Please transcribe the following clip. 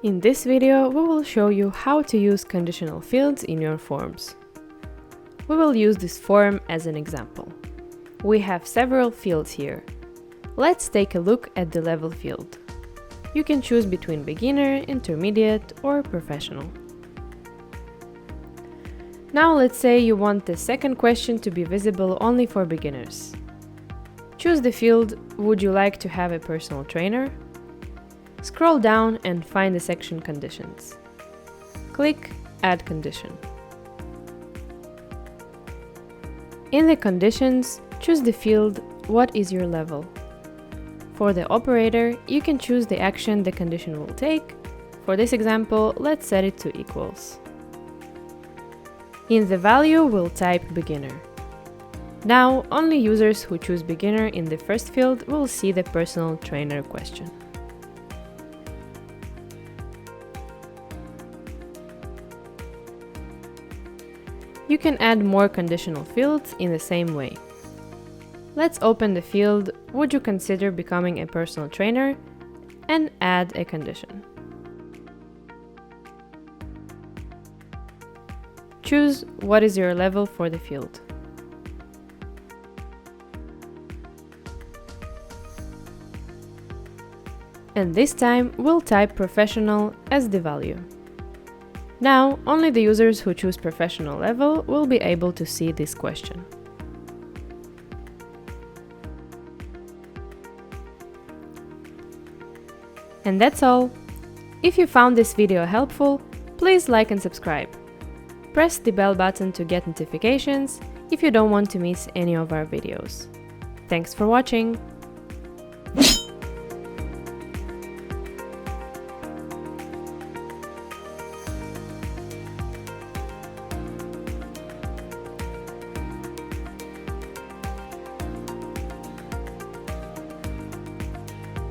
In this video, we will show you how to use conditional fields in your forms. We will use this form as an example. We have several fields here. Let's take a look at the level field. You can choose between beginner, intermediate, or professional. Now let's say you want the second question to be visible only for beginners. Choose the field "Would you like to have a personal trainer?" Scroll down and find the section Conditions. Click Add Condition. In the conditions, choose the field "What is your level?" For the operator, you can choose the action the condition will take. For this example, let's set it to equals. In the value, we'll type beginner. Now, only users who choose beginner in the first field will see the personal trainer question. You can add more conditional fields in the same way. Let's open the field "Would you consider becoming a personal trainer?" and add a condition. Choose "What is your level?" for the field. And this time we'll type professional as the value. Now, only the users who choose professional level will be able to see this question. And that's all. If you found this video helpful, please like and subscribe. Press the bell button to get notifications if you don't want to miss any of our videos. Thanks for watching!